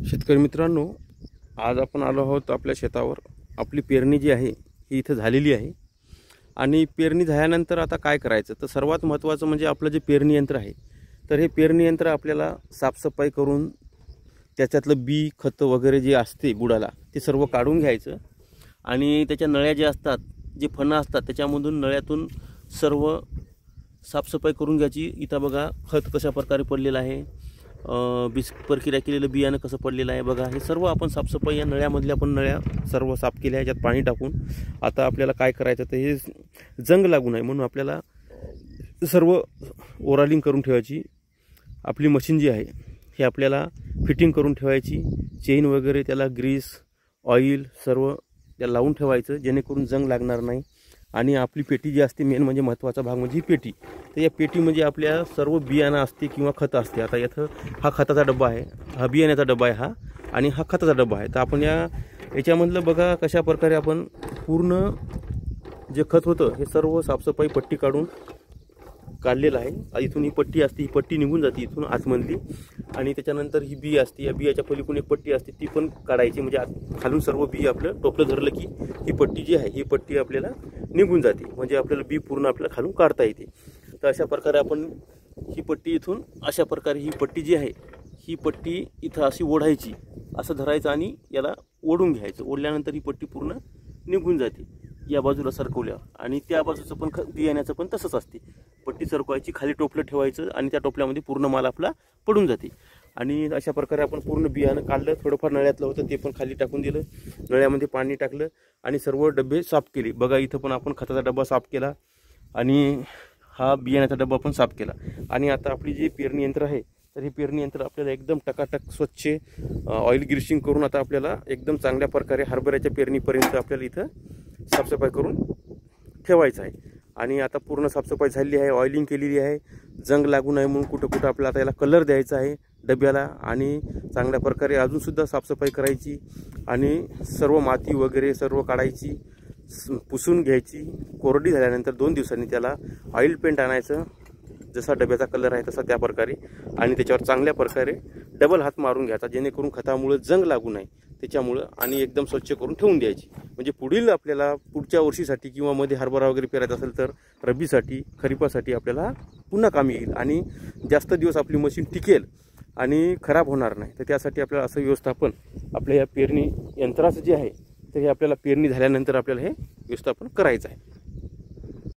शेतकरी मित्रांनो, आज आपण आलो आहोत आपल्या शेतावर। आपली पेरणी जी आहे ही इथं झालेली आहे आणि पेरणी झाल्यानंतर आता काय करायचं तर सर्वात महत्त्वाचं म्हणजे आपलं जे पेरणी यंत्र आहे, तर हे पेरणी यंत्र आपल्याला साफसफाई करून त्याच्यातलं बी खत वगैरे जे असते बुडाला ते सर्व काढून घ्यायचं आणि त्याच्या नळ्या जे असतात, जे फणं असतात, त्याच्यामधून नळ्यातून सर्व साफसफाई करून घ्यायची। इथं बघा खत कशा प्रकारे पडलेलं आहे, बीज प्रक्रिया केलेलं बियाणं कसं पडलेलं आहे बघा। हे सर्व आपण साफसफाई या नळ्यामधल्या पण नळ्या सर्व साफ केल्या, याच्यात पाणी टाकून। आता आपल्याला काय करायचं तर हे जंग लागू नये म्हणून आपल्याला सर्व ओरालिंग करून ठेवायची। आपली मशीन जी आहे हे आपल्याला फिटिंग करून ठेवायची, चेन वगैरे त्याला ग्रीस ऑइल सर्व त्याला लावून ठेवायचं जेणेकरून जंग लागणार नाही। आणि आपली पेटी जी असते, मेन म्हणजे महत्त्वाचा भाग म्हणजे ही पेटी। तर या पेटीमध्ये आपल्या सर्व बियाणं असते किंवा खत असते। आता इथं हा खताचा डब्बा आहे, हा बियाण्याचा डब्बा आहे हा, आणि हा खताचा डब्बा आहे। तर आपण याच्यामधलं बघा कशा प्रकारे आपण पूर्ण जे खत होतं हे सर्व साफसफाई पट्टी काढून काढलेलं आहे। इथून ही पट्टी असते, ही पट्टी निघून जाते इथून आतमधली, आणि त्याच्यानंतर ही बी असते, या बियाच्या पलीकडून एक पट्टी असते ती पण काढायची, म्हणजे खालून सर्व बी आपलं टोपलं धरलं की ही पट्टी जी आहे ही पट्टी आपल्याला निघून जाते, म्हणजे आपल्याला बी पूर्ण आपल्याला खालून काढता येते। तर अशा प्रकारे आपण ही पट्टी इथून अशा प्रकारे ही पट्टी जी आहे ही पट्टी इथं अशी ओढायची, असं धरायचं आणि याला ओढून घ्यायचं। ओढल्यानंतर ही पट्टी पूर्ण निघून जाते या बाजूला सरकवल्यावर, आणि त्या बाजूचं पण बियाण्याचं पण तसंच असते। पट्टी सरकवायची, खाली टोपलं ठेवायचं आणि त्या टोपल्यामध्ये पूर्ण माल आपला पडून जाते। आणि अशा प्रकारे आपण पूर्ण बियाणं काढलं, थोडंफार नळ्यातलं होतं ते पण खाली टाकून दिलं, नळ्यामध्ये पाणी टाकलं आणि सर्व डबे साफ केले। बघा इथं पण आपण खताचा डबा साफ केला आणि हा बियाण्याचा डबा पण साफ केला। आणि आता आपली जी पेरणी यंत्र आहे तर हे पेरणी यंत्र आपल्याला एकदम टकाटक स्वच्छ ऑइल ग्रीसिंग करून आता आपल्याला एकदम चांगल्या प्रकारे हरभऱ्याच्या पेरणीपर्यंत आपल्याला इथं साफसफाई करून ठेवायचं आहे। आणि आता पूर्ण साफसफाई झालेली आहे, ऑइलिंग केलेली आहे, जंग लागू नये म्हणून कुठं कुठं आपल्याला आता याला कलर द्यायचा आहे डब्याला, आणि चांगल्या प्रकारे अजूनसुद्धा साफसफाई करायची आणि सर्व माती वगैरे सर्व काढायची, पुसून घ्यायची। कोरडी झाल्यानंतर 2 दिवसांनी त्याला ऑइल पेंट आणायचं, जसा डब्याचा कलर आहे तसा त्या प्रकारे, आणि त्याच्यावर चांगल्या प्रकारे डबल हात मारून घ्यायचा जेणेकरून खतामुळे जंग लागू नये त्याच्यामुळं, आणि एकदम स्वच्छ करून ठेवून द्यायची। म्हणजे पुढील आपल्याला पुढच्या वर्षीसाठी किंवा मध्ये हरभरा वगैरे पेरायचा असेल तर रब्बीसाठी खरीपासाठी आपल्याला पुन्हा कामी येईल आणि जास्त दिवस आपली मशीन टिकेल आणि खराब होणार नाही। तर त्यासाठी आपल्याला असं व्यवस्थापन आपल्या या पेरणी यंत्राचं जे आहे तर हे आपल्याला पेरणी झाल्यानंतर आपल्याला हे व्यवस्थापन करायचं आहे।